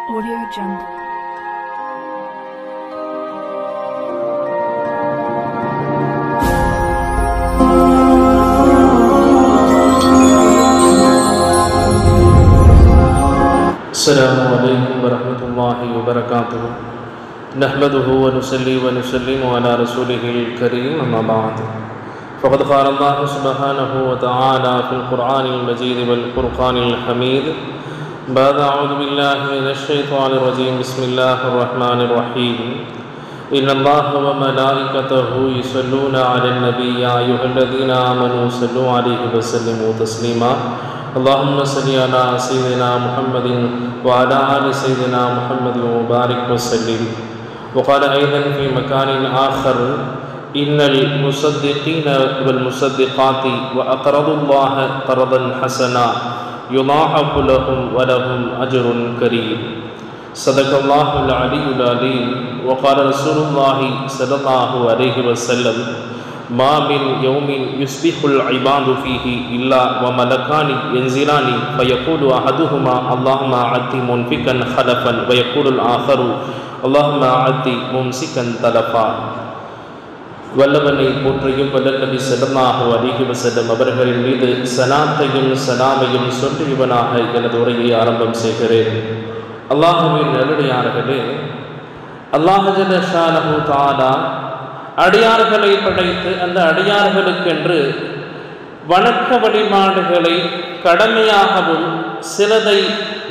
Audio Jungle. السلام عليكم ورحمة الله وبركاته. نحمده ونصلي ونسلم على رسوله الكريم أما بعد. فقد قال الله سبحانه وتعالى في القرآن المجيد والفرقان الحميد بعد أعوذ بالله من الشيطان الرجيم بسم الله الرحمن الرحيم إن الله وملائكته يصلون على النبي يا أيها الذين آمنوا صلوا عليه وسلموا تسليما اللهم صل على سيدنا محمد وعلى آل سيدنا محمد وبارك وسلم. وقال أيضا في مكان آخر إن المصدقين والمصدقات وأقرضوا الله قرضا حسنا يضاعف لهم ولهم أجر كريم. صدق الله العلي العليم. وقال رسول الله صلى الله عليه وسلم ما من يوم يصبح العباد فيه إلا وملكان ينزلان فيقول أحدهما اللهم أعط منفقا خلفا ويقول الآخر اللهم أعط ممسكا تلفا. வல்லவனை போற்றியும் வல்லல் நபி ஸல்லல்லாஹு அலைஹி வஸல்லம் அவர்களின் மீது ஸலாத்தையும் ஸலாமையும் சொல்லியவனாக எனது உரையை ஆரம்பம் செய்கிறேன். அல்லாஹ்வின் நல்லடியார்களே, அல்லாஹ் ஜல்ல ஷானஹு தஆலா அடியார்களை படைத்து அந்த அடியார்களுக்கென்று வணக்க வழிபாடுகளை கடமையாகவும் சிலதை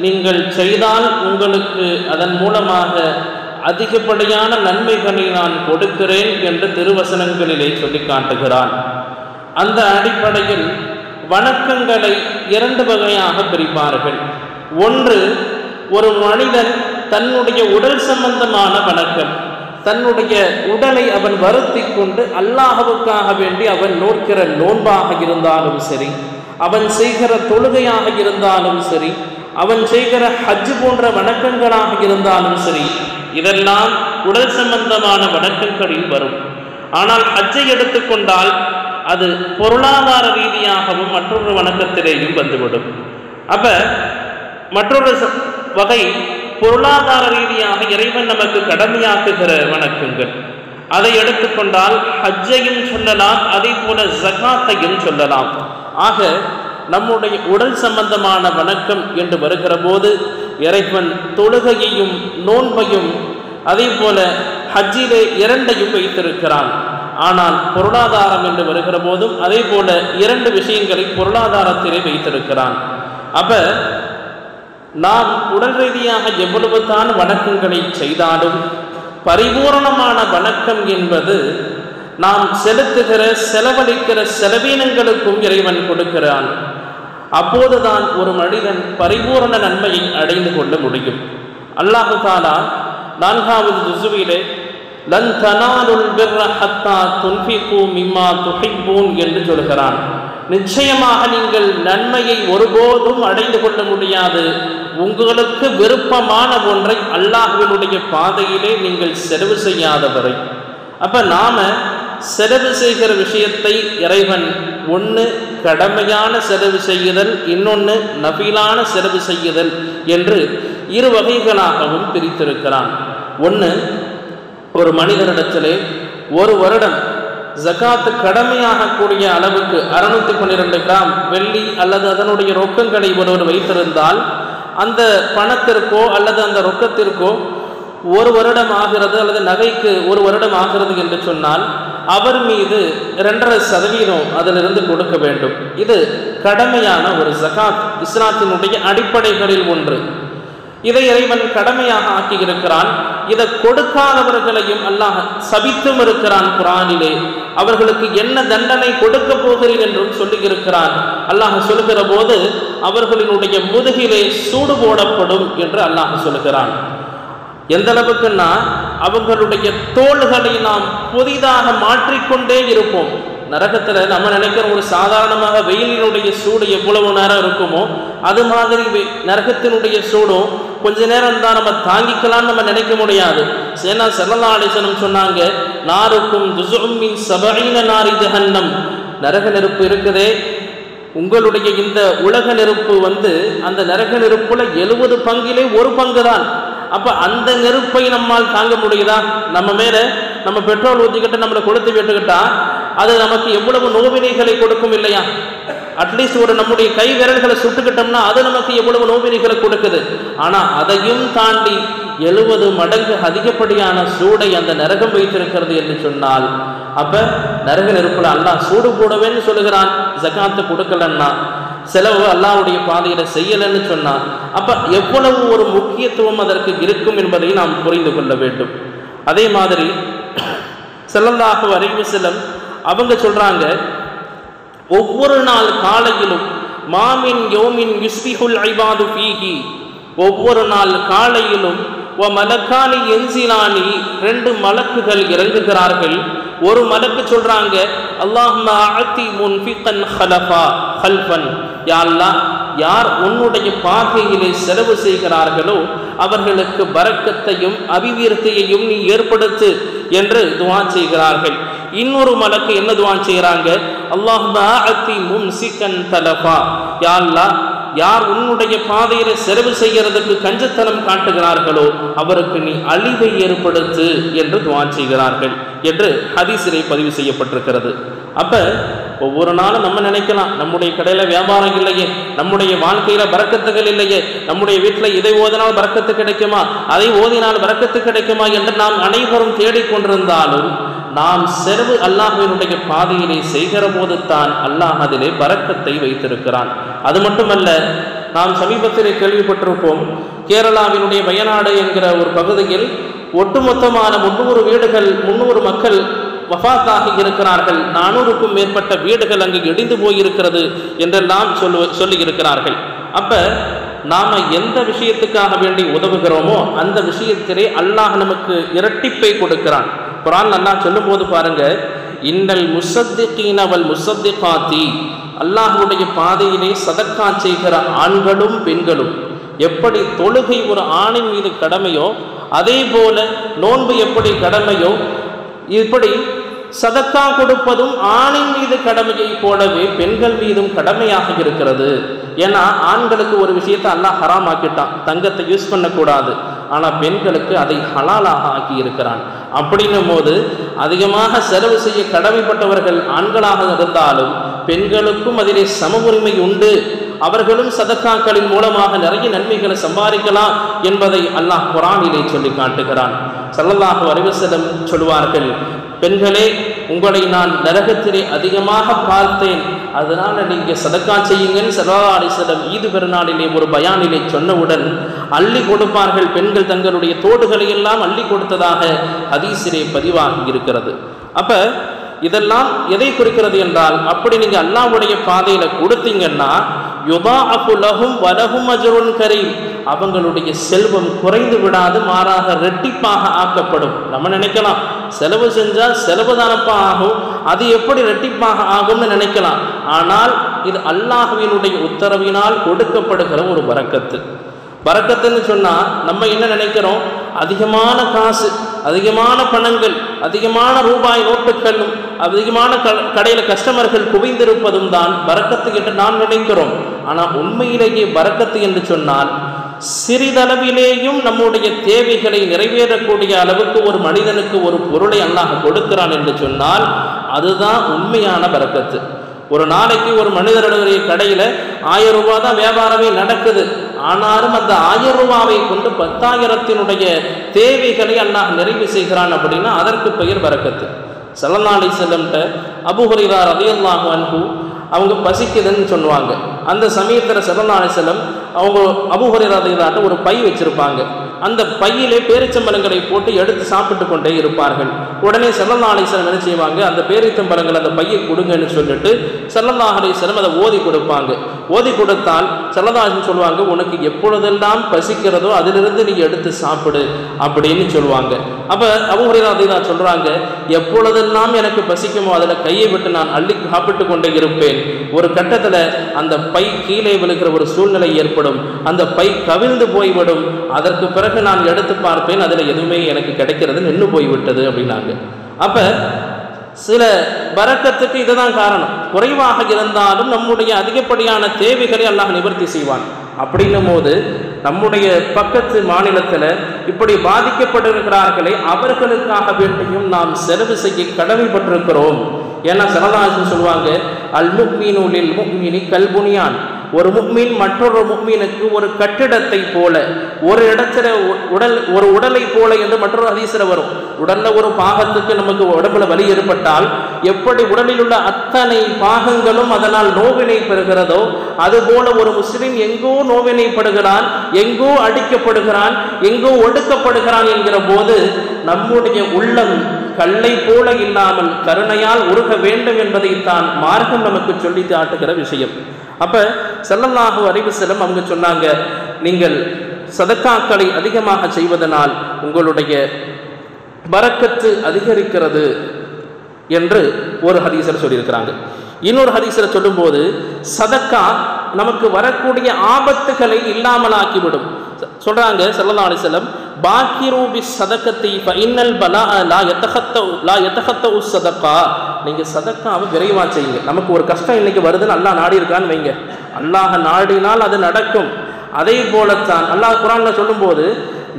நீங்கள் செய்தால் உங்களுக்கு அதன் மூலமாக அதிகப்படியான நன்மைகளை நான் கொடுக்கிறேன் என்று திருவசனங்களிலே சொல்லி காட்டுகிறான். அந்த அடிப்படையில் வணக்கங்களை இரண்டு வகையாக பிரிப்பார்கள். ஒன்று, ஒரு மனிதன் தன்னுடைய உடல் சம்பந்தமான வணக்கம், தன்னுடைய உடலை அவன் வருத்தி கொண்டு அல்லாஹ்வுக்காக வேண்டி அவன் நோக்கிற நோன்பாக இருந்தாலும் சரி, அவன் செய்கிற தொழுகையாக இருந்தாலும் சரி, அவன் செய்கிற ஹஜ் போன்ற வணக்கங்களாக இருந்தாலும் சரி, இதெல்லாம் உடல் சம்பந்தமான வணக்கங்களில் வரும். ஆனால் ஹஜ்ஜை எடுத்துக்கொண்டால் அது பொருளாதார ரீதியாகவும் மற்றொரு வணக்கத்திலேயும் வந்துவிடும். அப்ப மற்றொரு வகை பொருளாதார ரீதியாக இறைவன் நமக்கு கடமையாக்குகிற வணக்கங்கள், அதை எடுத்துக்கொண்டால் ஹஜ்ஜையும் சொல்லலாம், அதே போல ஜகாத்தையும் சொல்லலாம். ஆக நம்முடைய உடல் சம்பந்தமான வணக்கம் என்று வருகிற போது இறைவன் தொழுகையையும் நோன்பையும் அதே போல ஹஜ்ஜிலே இரண்டையும் வைத்திருக்கிறான். ஆனால் பொருளாதாரம் என்று வருகிற போதும் அதே போல இரண்டு விஷயங்களை பொருளாதாரத்திலே வைத்திருக்கிறான். அப்ப நாம் உடல் ரீதியாக எவ்வளவு தான் வணக்கங்களை செய்தாலும் பரிபூரணமான வணக்கம் என்பது நாம் செலுத்துகிற செலவழிக்கிற செலவீனங்களுக்கும் இறைவன் கொடுக்கிறான். அப்போதுதான் ஒரு மனிதன் பரிபூரண நன்மையை அடைந்து கொள்ள முடியும். அல்லாஹ் தஆலா 4வது ஜுஸுவிலே லன் தனாலுல் பிர்ர ஹத்தா துன்ஃபிகு மிம்மா துஹிப்பூன் என்று சொல்கிறான். நிச்சயமாக நீங்கள் நன்மையை ஒருபோதும் அடைந்து கொள்ள முடியாது உங்களுக்கு விருப்பமான ஒன்றை அல்லாஹ்வினுடைய பாதையிலே நீங்கள் செலவு செய்யாதவரை. அப்ப நாம செலவு செய்கிற விஷயத்தை இறைவன் ஒன்று கடமையான செலவு செய்யுதல், இன்னொன்று நபிலான செலவு செய்யுதல் என்று இரு வகைகளாகவும் பிரித்திருக்கிறான். ஒன்று, ஒரு மனிதனிடத்திலே ஒரு வருடம் ஜகாத்து கடமையாகக்கூடிய அளவுக்கு 612 கிராம் வெள்ளி அல்லது அதனுடைய ரொக்கங்களை ஒருவர் வைத்திருந்தால் அந்த பணத்திற்கோ அல்லது அந்த ரொக்கத்திற்கோ ஒரு வருடம் ஆகிறது அல்லது நகைக்கு ஒரு வருடம் ஆகிறது என்று சொன்னால் அவர் மீது 2.5% அதிலிருந்து கொடுக்க வேண்டும். இது கடமையான ஒரு ஜகாத், இஸ்லாத்தினுடைய அடிப்படைகளில் ஒன்று. இதை இறைவன் கடமையாக ஆக்கியிருக்கிறான். இதை கொடுக்காதவர்களையும் அல்லாஹ் சபித்தும் இருக்கிறான் குர்ஆனிலே. அவர்களுக்கு என்ன தண்டனை கொடுக்க போகிறேன் என்றும் சொல்லி இருக்கிறான். அல்லாஹ் சொல்லுகிற போது அவர்களினுடைய முதுகிலே சூடு போடப்படும் என்று அல்லாஹ் சொல்லுகிறான். எந்த அளவுக்குன்னா அவர்களுடைய தோள்களை நாம் புதிதாக மாற்றிக்கொண்டே இருப்போம். நரகத்தில் நம்ம நினைக்கிற ஒரு சாதாரணமாக வெயிலினுடைய சூடு எவ்வளவு நேரம் இருக்குமோ அது மாதிரி நரகத்தினுடைய சூடும் கொஞ்ச நேரம் தான் நம்ம தாங்கிக்கலாம்னு நம்ம நினைக்க முடியாது. சேனா ஸல்லல்லாஹு அலைஹி வஸல்லம் சொன்னாங்க, நாருக்கும் ஜுஸும் மின் 70 நாரி ஜஹன்னம். நரக நெருப்பு இருக்குதே, உங்களுடைய இந்த உலக நெருப்பு அந்த நரக நெருப்புல 70 பங்கிலே ஒரு பங்கு தான். அப்போ அந்த நெருப்பை நம்மால் தாங்க முடியுதா? நம்ம மேலே நம்ம பெட்ரோல் ஊற்றிக்கிட்டு நம்மளை கொளுத்து விட்டுக்கிட்டா அது நமக்கு எவ்வளவு நோவினைகளை கொடுக்கும் இல்லையா? அட்லீஸ்ட் ஒரு நம்முடைய கை விரல்களை சுட்டுக்கிட்டோம்னா அது நமக்கு எவ்வளவு நோவினைகளை கொடுக்குது. ஆனால் அதையும் தாண்டி 70 மடங்கு அதிகப்படியான சூடை அந்த நரகம் வைத்திருக்கிறது என்று சொன்னால், அப்போ நரக நெருப்புல அல்லாஹ் சூடு போடவேன்னு சொல்லுகிறான். ஜகாத்து கொடுக்கலன்னா, செலவு அல்லாஹ்வுடைய பாதையில செய்யலன்னு சொன்னான். அப்போ எவ்வளவு ஒரு முக்கியத்துவம் அதற்கு இருக்கும் என்பதை நாம் புரிந்து கொள்ள வேண்டும். அதே மாதிரி ஸல்லல்லாஹு அலைஹி வஸல்லம் அவங்க சொல்றாங்க, ஒவ்வொரு நாள் காலையிலும் மாமின் யௌமின் யுஸ்பிஹுல் இபாது ஃபீஹி, ஒவ்வொரு நாள் காலையிலும் வ மலக்கானி என்சிலானி, 2 மலக்குகள் இறங்குகிறார்கள். ஒரு மலக்கு சொல்றாங்க, அல்லாஹும்ம அஅதி முன்ஃபிகன் ஹல்ஃபன், யா அல்லாஹ், யார் உன்னுடைய பாதையிலே செலவு செய்கிறார்களோ அவர்களுக்கு பரக்கத்தையும் அபிவிருத்தியையும் நீ ஏற்படுத்து என்று துஆ செய்கிறார்கள். இன்னொரு மலக்கு என்ன துஆ செய்கிறாங்க, அல்லாஹும்ம அஅதி மும்சிகன் தலஃபா, யா அல்லாஹ், யார் உன்னுடைய பாதையில செலவு செய்கிறதுக்கு கஞ்சத்தனம் காட்டுகிறார்களோ அவருக்கு நீ அழிவை ஏற்படுத்து என்று துஆ செய்கிறார்கள் என்று ஹதீஸிலே பதிவு செய்யப்பட்டிருக்கிறது. அப்ப ஒவ்வொரு நாளும் நம்ம நினைக்கலாம், நம்முடைய கடையில வியாபாரம் இல்லையே, நம்முடைய வாழ்க்கையில பரக்கத்துகள் இல்லையே, நம்முடைய வீட்டில் இதை ஓதினால் பரக்கத்து கிடைக்குமா, அதை ஓதினால் பரக்கத்து கிடைக்குமா என்று நாம் அனைவரும் தேடிக்கொண்டிருந்தாலும் நாம் செலவு அல்லாஹ்வினுடைய பாதையிலே செய்கிற போது தான் அல்லாஹ் அதிலே பரக்கத்தை வைத்திருக்கிறான். அது மட்டுமல்ல, நாம் சமீபத்திலே கேள்விப்பட்டிருப்போம், கேரளாவினுடைய வயநாடு என்கிற ஒரு பகுதியில் ஒட்டுமொத்தமான 300 வீடுகள் 300 மக்கள் வஃபாத்தாகி இருக்கிறார்கள். 400க்கும் மேற்பட்ட வீடுகள் அங்கு இடிந்து போயிருக்கிறது என்றெல்லாம் சொல்லி இருக்கிறார்கள். அப்ப நாம எந்த விஷயத்துக்காக வேண்டி உதவுகிறோமோ அந்த விஷயத்திலே அல்லாஹ் நமக்கு இரட்டிப்பை கொடுக்கிறான். குர்ஆன் அல்லாஹ் சொல்லும் போது பாருங்க, இன்னல் முஸத்திகீன வல் முஸத்திகாத்தி, அல்லாஹ்வுடைய பாதையிலே சதக்கா செய்கிற ஆண்களும் பெண்களும், எப்படி தொழுகை ஒரு ஆணின் மீது கடமையோ அதே போல நோன்பு எப்படி கடமையோ, இப்படி சதக்கா கொடுப்பதும் ஆணின் மீது கடமையை போலவே பெண்கள் மீதும் கடமையாக இருக்கிறது. ஏன்னா ஆண்களுக்கு ஒரு விஷயத்தை அல்லாஹ் ஹராம் ஆக்கிட்டான், தங்கத்தை யூஸ் பண்ணக்கூடாது. ஆனால் பெண்களுக்கு அதை ஹலாலாக ஆக்கி இருக்கிறான். அப்படின்னும் போது அதிகமாக செலவு செய்ய கடமைப்பட்டவர்கள் ஆண்களாக இருந்தாலும் பெண்களுக்கும் அதிலே சம உரிமை உண்டு. அவர்களும் சதக்காக்களின் மூலமாக நிறைய நன்மைகளை சம்பாதிக்கலாம் என்பதை அல்லாஹ் குர்ஆனிலே சொல்லி காட்டுகிறான். ஸல்லல்லாஹு அலைஹி வஸல்லம் சொல்வார்கள், பெண்களே, உங்களை நான் நரகத்திலே அதிகமாக பார்த்தேன், அதனால நீங்க சதக்கா செய்யுங்கன்னு ஸல்லல்லாஹு அலைஹி வஸல்லம் ஈது பெருநாளிலே ஒரு பயானிலே சொன்னவுடன் அள்ளி கொடுப்பார்கள். பெண்கள் தங்களுடைய தோடுகளை எல்லாம் அள்ளி கொடுத்ததாக ஹதீஸிலே பதிவாகி இருக்கிறது. அப்ப இதெல்லாம் எதை குறிக்கிறது என்றால், அப்படி நீங்க அல்லாஹ்வுடைய பாதையில கொடுத்தீங்கன்னா யுதாஅஃபு லஹும் வலஹும் அஜ்ருன் கரீம், அவங்களுடைய செல்வம் குறைந்து விடாது, மாறாக ரெட்டிப்பாக ஆக்கப்படும். நம்ம நினைக்கலாம் செலவு செஞ்சா செலவு தானப்பா ஆகும், அது எப்படி ரெட்டிப்பாக ஆகும்னு நினைக்கலாம். ஆனால் இது அல்லாஹ்வினுடைய உத்தரவினால் கொடுக்கப்படுகிற ஒரு பரக்கத்து. பரக்கத்துன்னு சொன்னா நம்ம என்ன நினைக்கிறோம், அதிகமான காசு, அதிகமான பணங்கள், அதிகமான ரூபாய் நோட்டுகளும் அதிகமான கடையில கஸ்டமர்கள் குவிந்திருப்பதும் தான் பரக்கத்து என்று நாம் நினைக்கிறோம். ஆனால் உண்மையிலேயே பரக்கத்து என்று சொன்னால் சிறிதளவிலேயும் நம்முடைய தேவைகளை நிறைவேறக்கூடிய அளவுக்கு ஒரு மனிதனுக்கு ஒரு பொருளை அல்லாஹ் கொடுக்கிறான் என்று சொன்னால் அதுதான் உண்மையான பரக்கத்து. ஒரு நாளைக்கு ஒரு மனிதருடைய கடையில் 1000 ரூபாய் தான் வியாபாரமே நடக்குது. ஆனாலும் அந்த 1000 ரூபாவை கொண்டு 10,000த்தினுடைய தேவைகளை அல்லாஹ் நிறைவு செய்கிறான் அப்படின்னா அதற்கு பெயர் பரக்கத்து. ஸல்லல்லாஹு அலைஹி வஸல்லம் அபூ ஹுரைரா ரலியல்லாஹு அன்ஹு அவங்க பசிக்குதுன்னு சொல்லுவாங்க. அந்த சமயத்தில் ஸல்லல்லாஹு அலைஹி வஸல்லம் அவங்க அபூ ஹுரைரா ரலியல்லாஹு ஒரு பை வச்சிருப்பாங்க. அந்த பையிலே பேரிச்சம்பழங்களை போட்டு எடுத்து சாப்பிட்டு கொண்டே இருப்பார்கள். உடனே ஸல்லல்லாஹு அலைஹி வஸல்லம் என்ன செய்வாங்க, அந்த பேரிச்சம்பழங்கள் அந்த பையை கொடுங்கன்னு சொல்லிட்டு ஸல்லல்லாஹு அலைஹி வஸல்லம் அதை ஓதி கொடுப்பாங்க. ஓதி கொடுத்தால் ஸல்லல்லாஹு அலைஹி வஸல்லம் சொல்லுவாங்க, உனக்கு எப்பொழுதெல்லாம் பசிக்கிறதோ அதிலிருந்து நீ எடுத்து சாப்பிடு அப்படின்னு சொல்லுவாங்க. அப்போ அபூ ஹுரைரா ரலியல்லாஹு சொல்றாங்க, எப்பொழுதெல்லாம் எனக்கு பசிக்குமோ அதில் கையை விட்டு நான் அள்ளி சாப்பிட்டு கொண்டே இருப்பேன். ஒரு கட்டத்தில் அந்த பை கீழே விழுகிற ஒரு சூழ்நிலை ஏற்படும், அந்த பை கவிழ்ந்து போய்விடும். அதற்கு பிறகு நான் எடுத்து பார்ப்பேன், அதில் எதுவுமே எனக்கு கிடைக்கிறது நின்று போய்விட்டது அப்படின்னாங்க. அப்போ சில பரக்கத்துக்கு இதுதான் காரணம். குறைவாக இருந்தாலும் நம்முடைய அதிகப்படியான தேவைகளை அல்லாஹ் நிவர்த்தி செய்வான். அப்படின்னும் போது நம்முடைய பக்கத்து மாநிலத்தில் இப்படி பாதிக்கப்படுகிறார்களே அவர்களுக்காக வேண்டியும் நாம் செலவு செய்ய கடமைப்பட்டிருக்கிறோம். ஏன்னா ஸல்லல்லாஹு சொல்லுவாங்க, அல் முஃமினு லில் முஃமினி கல் புனியான். ஒரு முஃமின் மற்றொரு முஃமினுக்கு ஒரு கட்டிடத்தை போல, ஒரு இடத்துல ஒரு உடலை போல என்று மற்றொரு ஹதீஸ்ல வரும். உடல்ல ஒரு பாகத்துக்கு நமக்கு உடம்புல வலி ஏற்பட்டால் எப்படி உடலில் உள்ள அத்தனை பாகங்களும் அதனால் நோவினை பெறுகிறதோ அதுபோல ஒரு முஸ்லிம் எங்கோ நோவினைப்படுகிறான், எங்கோ அடிக்கப்படுகிறான், எங்கோ ஒடுக்கப்படுகிறான் என்கிற போது நம்முடைய உள்ளம் கல்லை போல இல்லாமல் கருணையால் உருக வேண்டும் என்பதைத்தான் மார்க்கம் நமக்கு சொல்லி காட்டுகிற விஷயம். அப்ப ஸல்லல்லாஹு அலைஹி வஸல்லம் அவங்க சொன்னாங்க, நீங்கள் சதக்காக்களை அதிகமாக செய்வதனால் உங்களுடைய பரக்கத்து அதிகரிக்கிறது என்று ஒரு ஹதீஸில் சொல்லியிருக்கிறாங்க. இன்னொரு ஹதீஸில் சொல்லும்போது சதக்கா நமக்கு வரக்கூடிய ஆபத்துகளை இல்லாமலாக்கிவிடும். சொல்றாங்க ஸல்லல்லாஹு அலைஹி வஸல்லம், பாக்கிரு பிஸ்ஸதகத்தி ஃபஇன்னல் பலாஅ லா யதஹத்தஉ ஸதகா. நீங்க சதக்காவை விரைவா செய்யுங்க. நமக்கு ஒரு கஷ்டம் இன்னைக்கு வருதுன்னு அல்லாஹ் நாடி இருக்கான்னு வைங்க, அல்லாஹ் நாடினால் அது நடக்கும். அதே போலத்தான் அல்லாஹ் குர்ஆன்ல சொல்லும்போது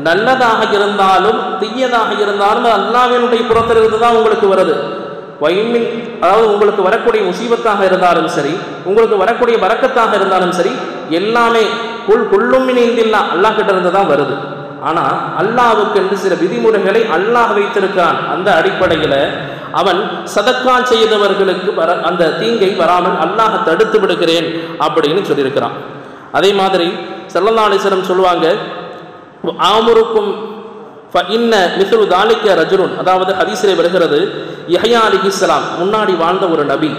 நல்லதாக இருந்தாலும் தீயதாக இருந்தாலும் அல்லாஹ்வினுடைய புறத்திலிருந்து தான் உங்களுக்கு வருது. அதாவது உங்களுக்கு வரக்கூடிய முசீபத்தாக இருந்தாலும் சரி, உங்களுக்கு வரக்கூடிய பரக்கத்தாக இருந்தாலும் சரி, எல்லாமே குல்லுமின் இந்தில்லா அல்லாஹ் கிட்ட இருந்து தான் வருது. ஆனா அல்லாஹ்வுக்கு என்று சில விதிமுறைகளை அல்லாஹ் வைத்திருக்கிறான். அந்த அடிப்படையில அவன் சதக்கா செய்தவர்களுக்கு அந்த தீங்கை வராமல் அல்லாஹ் தடுத்து விடுகிறேன் அப்படின்னு சொல்லியிருக்கிறான். அதே மாதிரி ஸல்லல்லாஹு அலைஹி வஸல்லம் சொல்லுவாங்க, ஆமுருக்கும் ஃபஇன்ன மிஸ்லு தாலிக ரஜுலுன். அதாவது ஹதீஸிலே வருகிறது, யஹ்யா அலைஹிஸ்ஸலாம் முன்னாடி வாழ்ந்த ஒரு நபி,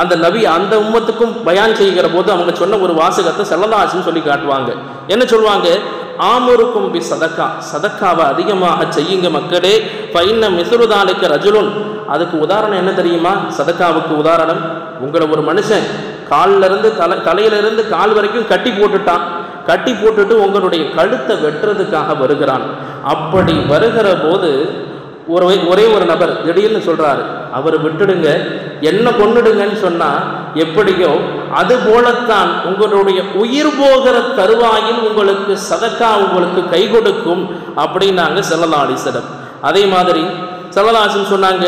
அந்த நபி அந்த உம்மத்துக்கும் பயான் செய்கிற போது அவங்க சொன்ன ஒரு வாசகத்தை ஸல்லல்லாஹு அலைஹி வஸல்லம் சொல்லி காட்டுவாங்க. என்ன சொல்லுவாங்க, ஆமுருக்கும் பி சதக்கா, சதக்காவை அதிகமாக செய்யுங்க மக்களே. ஃபஇன்ன மிஸ்லு தாலிக ரஜுலுன். அதுக்கு உதாரணம் என்ன தெரியுமா? சதக்காவுக்கு உதாரணம், உங்களை ஒரு மனுஷன் தலையிலிருந்து கால் வரைக்கும் கட்டி போட்டுட்டான், கட்டி போட்டுட்டு உங்களுடைய கழுத்தை வெட்டுறதுக்காக வருகிறான். அப்படி வருகிற போது ஒரே ஒரு நபர் திடீர்னு சொல்றாரு, அவர் விட்டுடுங்க, என்ன கொன்னுடுங்கன்னு சொன்னா எப்படியோ அது போலத்தான் உங்களுடைய உயிர் போகிற தருவாயில் உங்களுக்கு சதக்கா உங்களுக்கு கை கொடுக்கும் அப்படின்னாங்க ஸல்லல்லாஹு அலைஹி வஸல்லம். அதே மாதிரி ஸல்லல்லாஹு அலைஹி வஸல்லம் சொன்னாங்க,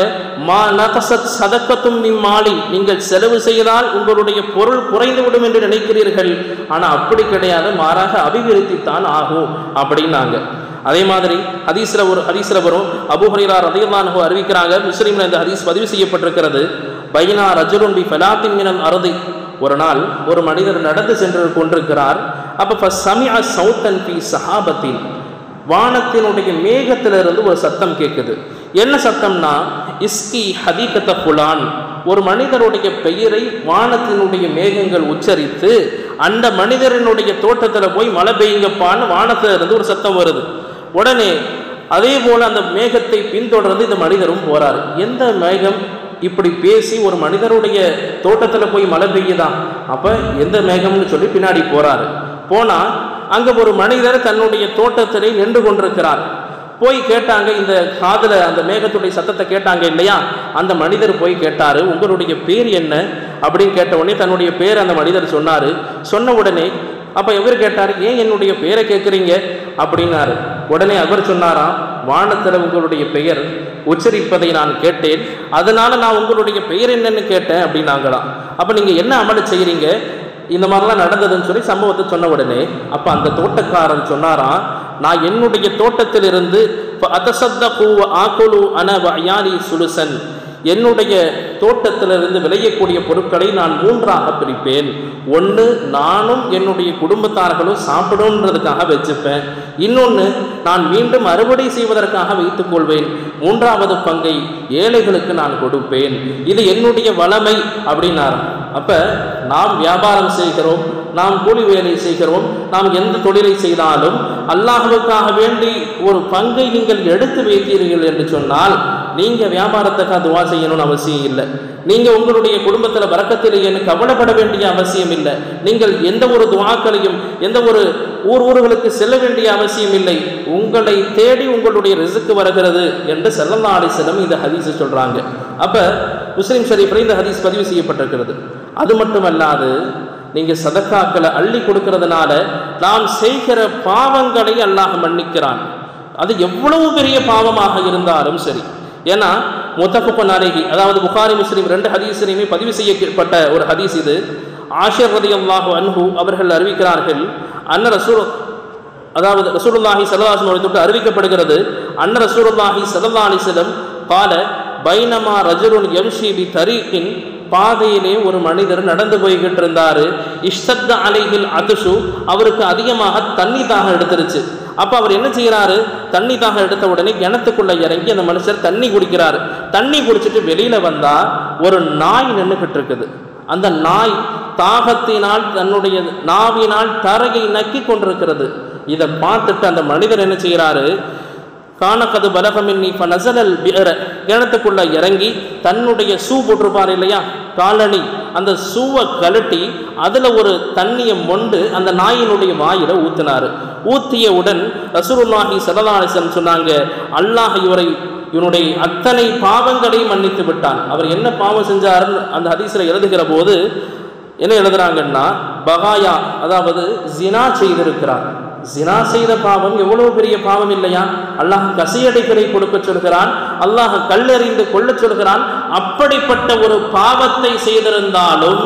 மா நகஸத் சதக்கத்தும் மின் மாலி. நீங்கள் செலவு செய்தால் உங்களுடைய பொருள் குறைந்து விடும் என்று நினைக்கிறீர்கள், ஆனா அப்படி கிடையாது, மாறாக அபிவிருத்தி தான் ஆகும் அப்படின்னாங்க. அதே மாதிரி ஹதீஸ்ல வரும், அபூ ஹுரைரா ரலியல்லாஹு அன்ஹு அறிவிக்கிறாங்க, முஸ்லிம்ல இந்த ஹதீஸ் பதிவு செய்யப்பட்டிருக்கிறது, பைனா ரஜுலுன் பி ஃபலாத்தின் மினல் அர்தி. ஒரு நாள் ஒரு மனிதர் நடந்து சென்று கொண்டிருக்கிறார். அப்ப சமிஅ சௌத்தன் ஃபி ஸஹாபத்தின், வானத்தினுடைய மேகத்திலிருந்து ஒரு சத்தம் கேட்குது. என்ன சத்தம்னா, இஸ்கி ஹதீகத ஃபுலான். ஒரு மனிதருடைய பெயரை வானத்தினுடைய மேகங்கள் உச்சரித்து அந்த மனிதரினுடைய தோட்டத்தில் போய் மழை பெய்யுங்கப்பான்னு வானத்துல இருந்து ஒரு சத்தம் வருது. உடனே அதே போல அந்த மேகத்தை பின்தொடர்ந்து இந்த மனிதரும் போறாரு. எந்த மேகம் இப்படி பேசி ஒரு மனிதருடைய தோட்டத்தில் போய் மழை பெய்யுதான், அப்ப எந்த மேகம்னு சொல்லி பின்னாடி போறாரு. போனா அங்க ஒரு மனிதர் தன்னுடைய தோட்டத்திலே நின்று கொண்டிருக்கிறார். போய் கேட்டாங்க, இந்த காதுல அந்த மேகத்துடைய சத்தத்தை கேட்டாங்க இல்லையா, அந்த மனிதர் போய் கேட்டாரு, உங்களுடைய பேர் என்ன அப்படின்னு கேட்ட உடனே தன்னுடைய பேர் அந்த மனிதர் சொன்னாரு. சொன்ன உடனே அப்ப எவர் கேட்டாரு, ஏன் என்னுடைய பேரை கேட்குறீங்க அப்படின்னாரு. உடனே அவர் சொன்னாராம், வானத்தில் உங்களுடைய பெயர் உச்சரிப்பதை நான் கேட்டேன், அதனால நான் உங்களுடைய பெயர் என்னன்னு கேட்டேன் அப்படின்னாங்களாம். அப்ப நீங்க என்ன அமல செய்யறீங்க, இந்த மாதிரிலாம் நடந்ததுன்னு சொல்லி சம்பவத்தை சொன்ன உடனே அப்ப அந்த தோட்டக்காரன் சொன்னாராம், நான் என்னுடைய தோட்டத்திலிருந்து என்னுடைய தோட்டத்திலிருந்து விளையக்கூடிய பொருட்களை நான் மூன்றாக பிரிப்பேன். ஒன்று நானும் என்னுடைய குடும்பத்தார்களும் சாப்பிடுன்றதுக்காக வச்சுப்பேன், இன்னொன்று நான் மீண்டும் அறுவடை செய்வதற்காக வைத்துக் கொள்வேன், மூன்றாவது பங்கை ஏழைகளுக்கு நான் கொடுப்பேன். இது என்னுடைய வளமை அப்படின்னார். அப்ப நாம் வியாபாரம் செய்கிறோம், நாம் கூலி வேலை செய்கிறோம், நாம் எந்த தொழிலை செய்தாலும் அல்லாஹ்வுக்காக வேண்டி ஒரு பங்கை நீங்கள் எடுத்து வைத்தீர்கள் என்று சொன்னால் நீங்க வியாபாரத்துக்காக துவா செய்யணும்னு அவசியம் இல்லை, நீங்க உங்களுடைய குடும்பத்தில் பரக்கத்திலேயே கவலைப்பட வேண்டிய அவசியம் இல்லை, நீங்கள் எந்த ஒரு துவாக்களையும் எந்த ஒரு ஊர்களுக்கு செல்ல வேண்டிய அவசியம் இல்லை, உங்களை தேடி உங்களுடைய ரிஸ்க் வருகிறது என்று ஸல்லல்லாஹு அலைஹி வஸல்லம் இந்த ஹதீஸை சொல்றாங்க. அப்ப முஸ்லிம் ஷரீஃப்ல இந்த ஹதீஸ் பதிவு செய்யப்பட்டிருக்கிறது. அது மட்டுமல்லாது நீங்க சதக்காக்களை அள்ளி கொடுக்கிறதுனால நாம் செய்கிற பாவங்களை அல்லாஹ் மன்னிக்கிறான். அது எவ்வளவு பெரிய பாவமாக இருந்தாலும் சரி. ஏன்னா முத்தஃபக்குன் அலைஹி, அதாவது புகாரி முஸ்லிம் 2 ஹதீஸிலுமே பதிவு செய்யப்பட்ட ஒரு ஹதீஸ் இது. ஆஷர் ரலியல்லாஹு அன்ஹு அவர்கள் அறிவிக்கிறார்கள், அதாவது ரசூலுல்லாஹி ஸல்லல்லாஹு அலைஹி வஸல்லம் தொட்டு அறிவிக்கப்படுகிறது, அன்ன ரசூலுல்லாஹி ஸல்லல்லாஹு அலைஹி வஸல்லம் قال பைனமா ரஜுலுன் யம்ஷி பி தரீகின், பாதையிலே ஒரு மனிதர் நடந்து போய்கிட்டு இருந்தாரு. இஷ்தத்த அலைஹில் அதுஷு, அவருக்கு அதிகமாக தண்ணி தாகம் எடுத்துருச்சு. அப்போ அவர் என்ன செய்கிறாரு, தண்ணி தாகம் எடுத்த உடனே கிணத்துக்குள்ள இறங்கி அந்த மனுஷர் தண்ணி குடிக்கிறாரு. தண்ணி குடிச்சிட்டு வெளியில வந்தா ஒரு நாய் நின்றுகிட்டு இருக்குது. அந்த நாய் தாகத்தினால் தன்னுடைய நாவினால் தரையை நக்கி கொண்டிருக்கிறது. இதை பார்த்துட்டு அந்த மனிதர் என்ன செய்கிறாரு, காணக்கது பலகமின்னி நசலல் பிற, கிணத்துக்குள்ள இறங்கி தன்னுடைய ஷூ போட்டிருப்பார் இல்லையா, காலணி, அந்த ஷூவை கழட்டி அதில் ஒரு தண்ணியை மொண்டு அந்த நாயினுடைய வாயில ஊற்றினார். ஊற்றியவுடன் ரசூலுல்லாஹி ஸல்லல்லாஹு அலைஹி வஸல்லம் சொன்னாங்க, அல்லாஹ் இவனுடைய அத்தனை பாவங்களையும் மன்னித்து விட்டான். அவர் என்ன பாவம் செஞ்சாருன்னு அந்த ஹதீஸ்ல எழுதுகிற போது என்ன எழுதுறாங்கன்னா, பகாயா, அதாவது ஜினா செய்திருக்கிறார். ஜினா செய்த பாவம் எவ்வளவு பெரிய பாவம் இல்லையா? அல்லாஹ் கசையடைகளை கொடுக்க சொல்கிறான், அல்லாஹ் கல்லெறிந்து கொள்ள சொல்கிறான். அப்படிப்பட்ட ஒரு பாவத்தை செய்திருந்தாலும்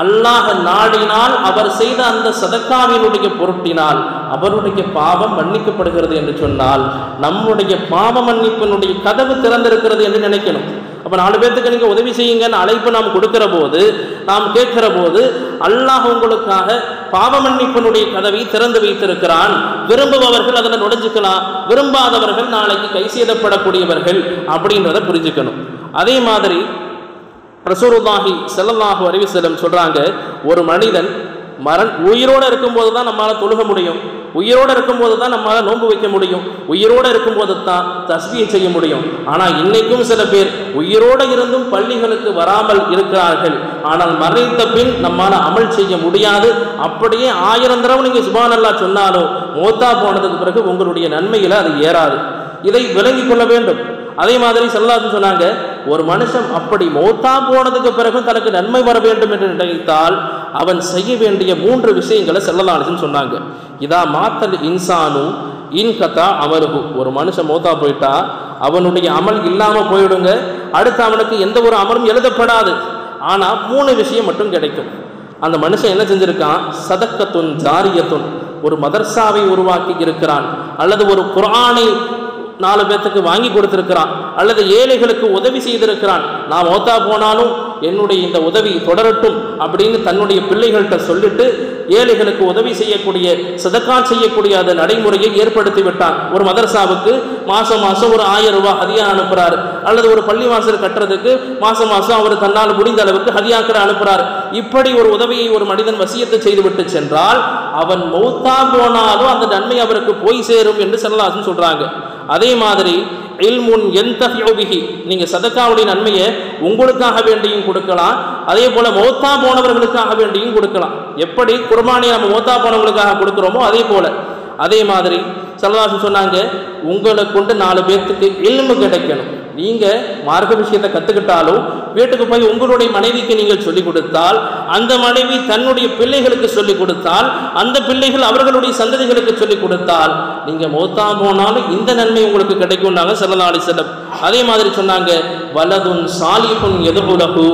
அல்லாஹ் நாடினால் அவர் செய்த அந்த சதக்காவினுடைய பொருட்டினால் அவருடைய பாவம் மன்னிக்கப்படுகிறது என்று சொன்னால் நம்முடைய பாவ மன்னிப்பினுடைய கதவு திறந்திருக்கிறது என்று நினைக்கணும். அப்போ 4 பேர்த்துக்கு நீங்கள் உதவி செய்யுங்கன்னு அழைப்பு நாம் கொடுக்கிற போது, நாம் கேட்கிற போது, அல்லாஹ் உங்களுக்காக பாவ மன்னிப்பினுடைய கதவை திறந்து வைத்திருக்கிறான். விரும்புபவர்கள் அதில் நுழைஞ்சுக்கலாம், விரும்பாதவர்கள் நாளைக்கு கை செய்தப்படக்கூடியவர்கள் அப்படின்றத புரிஞ்சுக்கணும். அதே மாதிரி ரசூலுல்லாஹி ஸல்லல்லாஹு அலைஹி வஸல்லம் சொல்றாங்க, ஒரு மனிதன் உயிரோடு இருக்கும்போது தான் நம்மளால் தொழுக முடியும், உயிரோடு இருக்கும்போது தான் நம்மளால் நோன்பு வைக்க முடியும், உயிரோடு இருக்கும்போது தான் தஸ்பீஹ் செய்ய முடியும். ஆனால் இன்னைக்கும் சில பேர் உயிரோடு இருந்தும் பள்ளிகளுக்கு வராமல் இருக்கிறார்கள். ஆனால் மறைத்த பின் நம்மால் அமல் செய்ய முடியாது. அப்படியே 1000 தடவை நீங்கள் சுப்ஹானல்லாஹ் சொன்னாலும் மௌத்தா போனதுக்கு பிறகு உங்களுடைய நன்மையில் அது ஏறாது. இதை விளங்கிக் கொள்ள வேண்டும். அதே மாதிரி ஸல்லல்லாஹு சொன்னாங்க, ஒரு மனுஷன் அப்படி மௌத்தா போனதுக்கு பிறகு தனக்கு நன்மை வர வேண்டும் என்று நினைத்தால் அவன் செய்ய வேண்டிய 3 விஷயங்களை ஸல்லல்லாஹு சொன்னாங்க. இதா மாத்தல் இன்சானு இன்கதா அமலுஹு, ஒரு மனுஷன் மௌத்தா போயிட்டா அவனுடைய அமல் இல்லாமல் போயிடுங்க, அடுத்து அவனுக்கு எந்த ஒரு அமலும் எழுதப்படாது. ஆனால் 3 விஷயம் மட்டும் கிடைக்கும். அந்த மனுஷன் என்ன செஞ்சிருக்கான், சதக்கத்துன் ஜாரியத்துன், ஒரு மதர்சாவை உருவாக்கி இருக்கிறான், அல்லது ஒரு குர்ஆனை 4 பேர்த்துக்கு வாங்கி கொடுத்திருக்கிறான், அல்லது ஏழைகளுக்கு உதவி செய்திருக்கிறான். நான் மௌத்தா போனாலும் என்னுடைய இந்த உதவி தொடரட்டும் அப்படின்னு தன்னுடைய பிள்ளைகள்கிட்ட சொல்லிட்டு ஏழைகளுக்கு உதவி செய்யக்கூடிய, சதக்கா செய்யக்கூடிய அந்த நடைமுறையை ஏற்படுத்தி விட்டான். ஒரு மதரசாவுக்கு மாதம் மாதம் ஒரு 1000 ரூபாய் ஹதியா அனுப்புறாரு, அல்லது ஒரு பள்ளி வாசல் கட்டுறதுக்கு மாதம் மாதம் அவர் தன்னால் முடிந்த அளவுக்கு ஹதியாக்கிற அனுப்புறாரு. இப்படி ஒரு உதவியை ஒரு மனிதன் வசியத்தை செய்துவிட்டு சென்றால் அவன் மௌத்தா போனாலும் அந்த நன்மை அவருக்கு போய் சேரும் என்று ஸல்லல்லாஹு சொல்றாங்க. அதே மாதிரி இல்முன் யன்தஃபிஉ பிஹி, நீங்க சதக்காவுடைய நன்மையை உங்களுக்காக வேண்டியும் கொடுக்கலாம், அதே போல மௌத்தா போனவர்களுக்காக வேண்டியும் கொடுக்கலாம். எப்படி குர்பானை நம்ம மௌத்தா போனவங்களுக்காக கொடுக்கிறோமோ அதே போல. அதே மாதிரி ஸல்லல்லாஹு சொன்னாங்க, உங்களை கொண்டு 4 பேர்த்துக்கு இல்மு கிடைக்கணும். நீங்கள் மார்க்க விஷயத்தை கற்றுக்கிட்டாலும் வீட்டுக்கு போய் உங்களுடைய மனைவிக்கு நீங்கள் சொல்லிக் கொடுத்தால், அந்த மனைவி தன்னுடைய பிள்ளைகளுக்கு சொல்லிக் கொடுத்தால், அந்த பிள்ளைகள் அவர்களுடைய சந்ததிகளுக்கு சொல்லிக் கொடுத்தால் நீங்கள் மௌத்தா போனாலும் இந்த நன்மை உங்களுக்கு கிடைக்கும்னாங்க ஸல்லல்லாஹு அலைஹி வஸல்லம். அதே மாதிரி சொன்னாங்க, வலதுன் சாலிஹுன் யதுலஹு,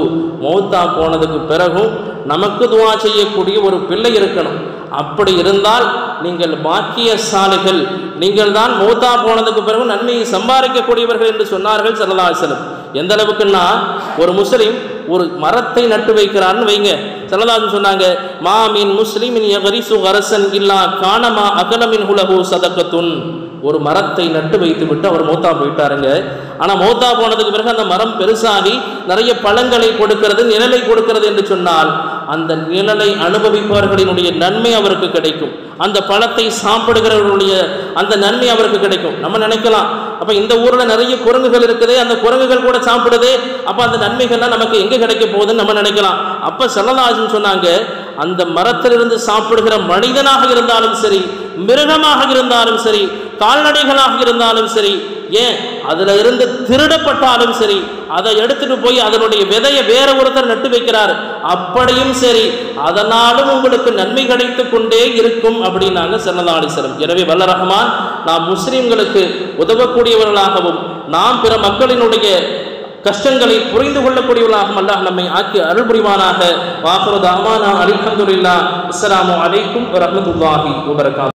மௌத்தா போனதுக்கு பிறகும் நமக்கு துஆ செய்யக்கூடிய ஒரு பிள்ளை இருக்கணும். அப்படி இருந்தால் நீங்கள் பாக்கியசாலிகள், நீங்கள் தான் மௌத்தா போனதுக்கு பிறகு நன்மையை சம்பாதிக்கக்கூடியவர்கள் என்று சொன்னார்கள் ஸல்லல்லாஹு அலைஹி வஸல்லம். எந்த அளவுக்குன்னா, ஒரு முஸ்லிம் ஒரு மரத்தை நட்டு வைக்கிறான்னு வைங்க, ஸல்லல்லாஹு சொன்னாங்க, மாமின் முஸ்லிமின் யகரிசு கரசன் இல்லா கானமா அகலமின் ஹுலஹு சதகத்துன், ஒரு மரத்தை நட்டு வைத்து விட்டு அவர் மௌத்தா போயிட்டாருங்க. ஆனால் மௌத்தா போனதுக்கு பிறகு அந்த மரம் பெருசாகி நிறைய பழங்களை கொடுக்கிறது, நிழலை கொடுக்கிறது என்று சொன்னால் அந்த நிழலை அனுபவிப்பவர்களினுடைய நன்மை அவருக்கு கிடைக்கும், அந்த பழத்தை சாப்பிடுகிறவர்களுடைய அந்த நன்மை அவருக்கு கிடைக்கும். நம்ம நினைக்கலாம், அப்போ இந்த ஊரில் நிறைய குரங்குகள் இருக்குது, அந்த குரங்குகள் கூட சாப்பிடுது, அப்போ அந்த நன்மைகள்லாம் நமக்கு எங்கே கிடைக்க போகுதுன்னு நம்ம நினைக்கலாம். அப்போ ஸல்லல்லாஹு சொன்னாங்க, அந்த மரத்திலிருந்து சாப்பிடுகிற மனிதனாக இருந்தாலும் சரி, மிருகமாக இருந்தாலும் சரி, கால்நடைகளாக இருந்தாலும் சரி, ஏன் அதுல இருந்து திருடப்பட்டாலும் சரி, அதை எடுத்துட்டு போய் அதனுடைய விதையை வேற ஒருத்தர் நட்டு வைக்கிறார், அப்படியும் சரி, அதனாலும் உங்களுக்கு நன்மை கிடைத்து கொண்டே இருக்கும் அப்படின்னாங்க ஸல்லல்லாஹு அலைஹி வஸல்லம். எனவே வல்ல ரஹ்மான் நாம் முஸ்லிம்களுக்கு உதவக்கூடியவர்களாகவும் நாம் பிற மக்களினுடைய கஷ்டங்களை புரிந்து கொள்ளக்கூடியவர்களாகவும் அல்லாஹ் நம்மை ஆக்கி அருள் புரிவானாக. வாஹிரு தஅவானா அல்ஹம்துலில்லாஹ். அஸ்ஸலாமு அலைக்கும் வரஹ்மத்துல்லாஹி வபரகாத்துஹு.